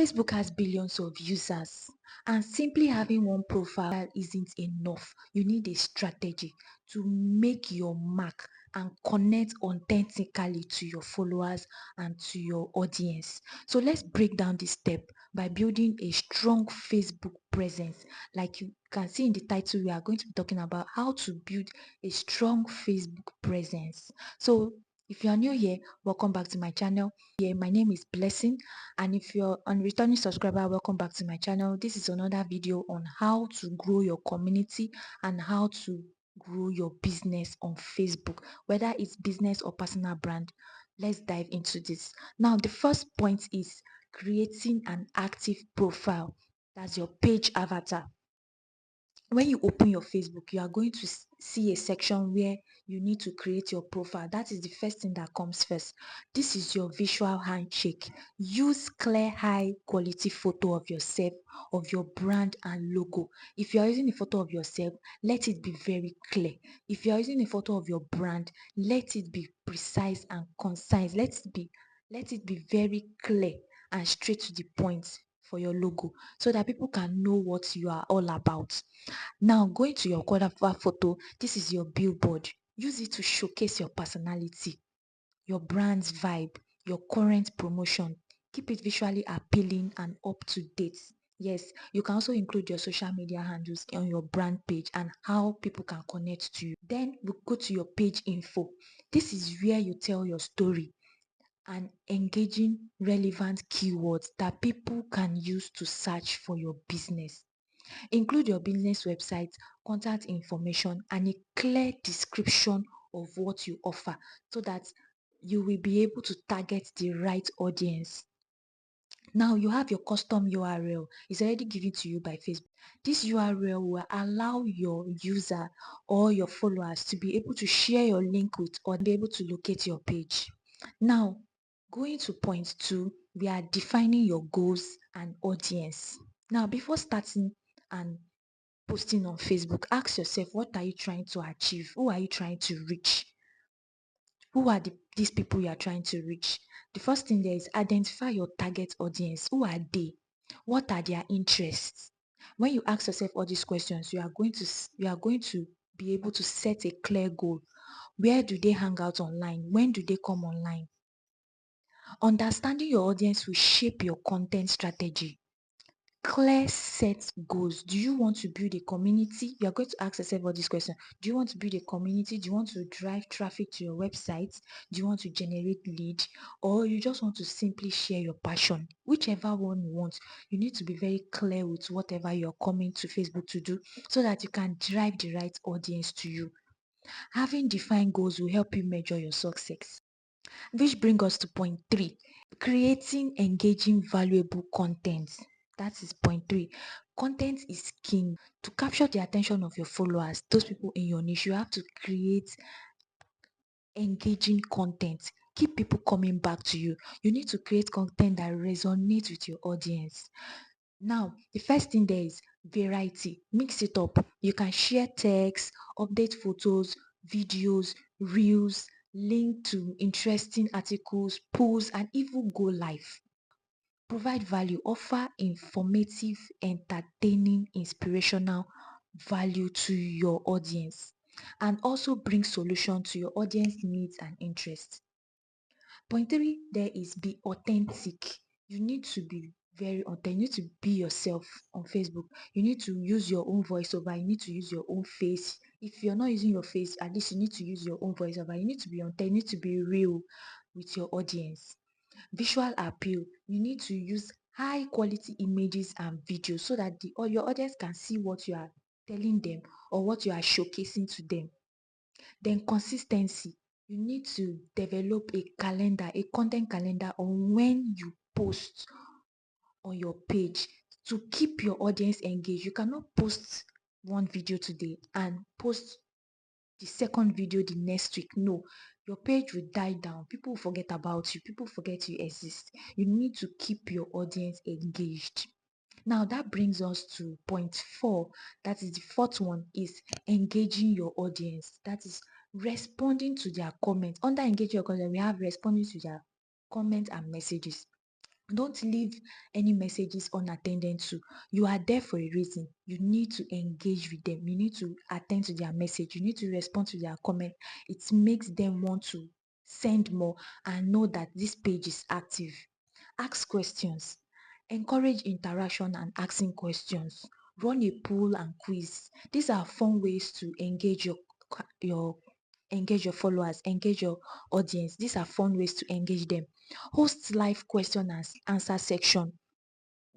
Facebook has billions of users, and simply having one profile isn't enough. You need a strategy to make your mark and connect authentically to your followers and to your audience. So let's break down this step by building a strong Facebook presence. Like you can see in the title, we are going to be talking about how to build a strong Facebook presence. So if you are new here, welcome back to my channel. Yeah, my name is Blessing, and if you're a returning subscriber, welcome back to my channel. This is another video on how to grow your community and how to grow your business on Facebook, whether it's business or personal brand. Let's dive into this. Now, the first point is creating an active profile. That's your page avatar. When you open your Facebook, you are going to see a section where you need to create your profile. That is the first thing that comes first. This is your visual handshake. Use clear, high quality photo of yourself, of your brand and logo. If you are using a photo of yourself, let it be very clear. If you are using a photo of your brand, let it be precise and concise. Let it be very clear and straight to the point for your logo, so that people can know what you are all about. Now, going to your cover photo, this is your billboard. Use it to showcase your personality, your brand's vibe, your current promotion. Keep it visually appealing and up to date. Yes, you can also include your social media handles on your brand page and how people can connect to you. Then we go to your page info. This is where you tell your story and engaging relevant keywords that people can use to search for your business. Include your business website, contact information, and a clear description of what you offer, so that you will be able to target the right audience. Now you have your custom URL. It's already given to you by Facebook. This URL will allow your user or your followers to be able to share your link with or be able to locate your page. Now, going to point two, we are defining your goals and audience. Now, before starting and posting on Facebook, ask yourself, what are you trying to achieve? Who are you trying to reach? Who are these people you are trying to reach? The first thing there is identify your target audience. Who are they? What are their interests? When you ask yourself all these questions, you are going to be able to set a clear goal. Where do they hang out online? When do they come online? Understanding your audience will shape your content strategy. Clear set goals. Do you want to build a community? You are going to ask yourself all these questions. Do you want to build a community? Do you want to drive traffic to your website? Do you want to generate lead? Or you just want to simply share your passion? Whichever one you want, you need to be very clear with whatever you're coming to Facebook to do, so that you can drive the right audience to you. Having defined goals will help you measure your success. Which brings us to point three, creating engaging, valuable content. That is point three. Content is king. To capture the attention of your followers, those people in your niche, you have to create engaging content. Keep people coming back to you. You need to create content that resonates with your audience. Now, the first thing there is variety. Mix it up. You can share text, update photos, videos, reels, link to interesting articles, polls, and even go live. Provide value. Offer informative, entertaining, inspirational value to your audience, and also bring solution to your audience needs and interests. Point three there is be authentic. You need to be very authentic. You need to be yourself on Facebook. You need to use your own voiceover. You need to use your own face. If you're not using your face, at least you need to use your own voiceover. You need to be authentic. You need to be real with your audience. Visual appeal. You need to use high quality images and videos, so that or your audience can see what you are telling them or what you are showcasing to them. Then consistency. You need to develop a calendar, a content calendar on when you post on your page to keep your audience engaged. You cannot post one video today and post the second video the next week. No, your page will die down. People will forget about you. People forget you exist. You need to keep your audience engaged. Now that brings us to point four. That is the fourth one, is engaging your audience. That is responding to their comments. Under engaging your content, we have responding to their comments and messages. Don't leave any messages unattended to. You are there for a reason. You need to engage with them. You need to attend to their message. You need to respond to their comment. It makes them want to send more and know that this page is active. Ask questions. Encourage interaction and asking questions. Run a poll and quiz. These are fun ways to your engage your followers, engage your audience. These are fun ways to engage them. Host live question and answer section.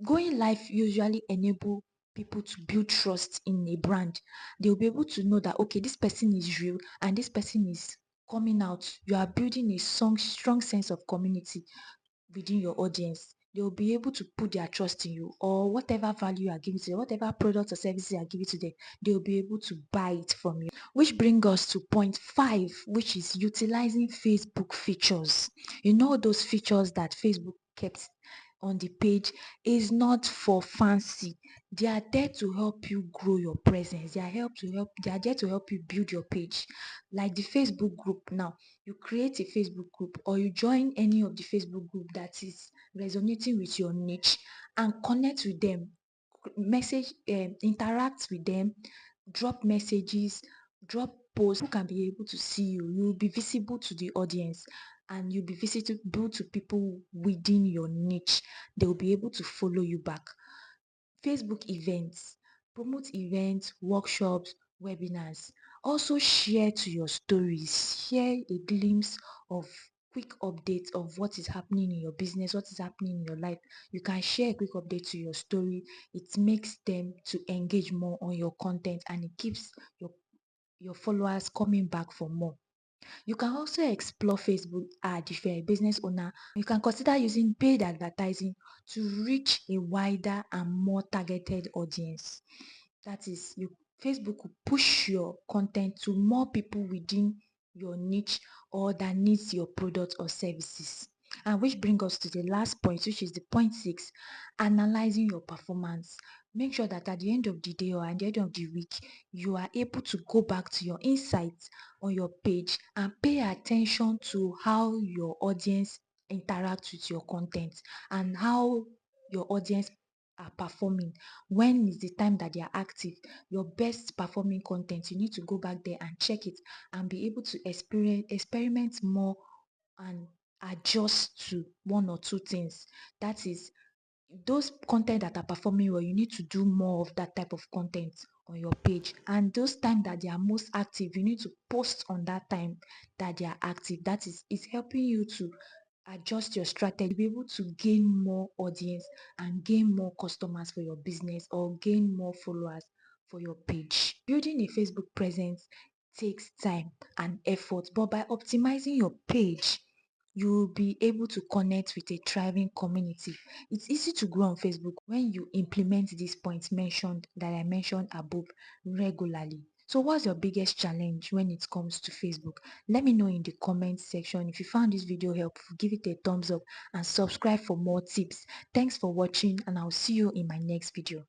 Going live usually enable people to build trust in a brand. They'll be able to know that, okay, this person is real and this person is coming out. You are building a strong sense of community within your audience. They'll be able to put their trust in you, or whatever value you are giving to them, whatever products or services you are giving to them, they'll be able to buy it from you. Which brings us to point 5, which is utilizing Facebook features. You know, those features that Facebook kept on the page is not for fancy. They are there to help you grow your presence. They are there to help you build your page. Like the Facebook group now, you create a Facebook group or you join any of the Facebook group that is resonating with your niche and connect with them, interact with them, drop messages, drop posts. People can be able to see you. You will be visible to the audience and you'll be visible to people within your niche. They will be able to follow you back. Facebook events, promote events, workshops, webinars. Also share to your stories, share a glimpse of quick updates of what is happening in your business, what is happening in your life. You can share a quick update to your story. It makes them to engage more on your content and it keeps your followers coming back for more. You can also explore Facebook ad if you're a business owner. You can consider using paid advertising to reach a wider and more targeted audience. That is, Facebook will push your content to more people within your niche or that needs your product or services. And which brings us to the last point, which is the point 6, analyzing your performance. Make sure that at the end of the day or at the end of the week, you are able to go back to your insights on your page and pay attention to how your audience interacts with your content and how your audience are performing. When is the time that they are active? Your best performing content, you need to go back there and check it and be able to experiment more and adjust to one or two things. That is, those content that are performing well, you need to do more of that type of content on your page. And those time that they are most active, you need to post on that time that they are active. That is, it's helping you to adjust your strategy, be able to gain more audience and gain more customers for your business or gain more followers for your page. Building a Facebook presence takes time and effort, but by optimizing your page, you will be able to connect with a thriving community. It's easy to grow on Facebook when you implement these points mentioned that I mentioned above regularly. So what's your biggest challenge when it comes to Facebook? Let me know in the comment section. If you found this video helpful, give it a thumbs up and subscribe for more tips. Thanks for watching and I'll see you in my next video.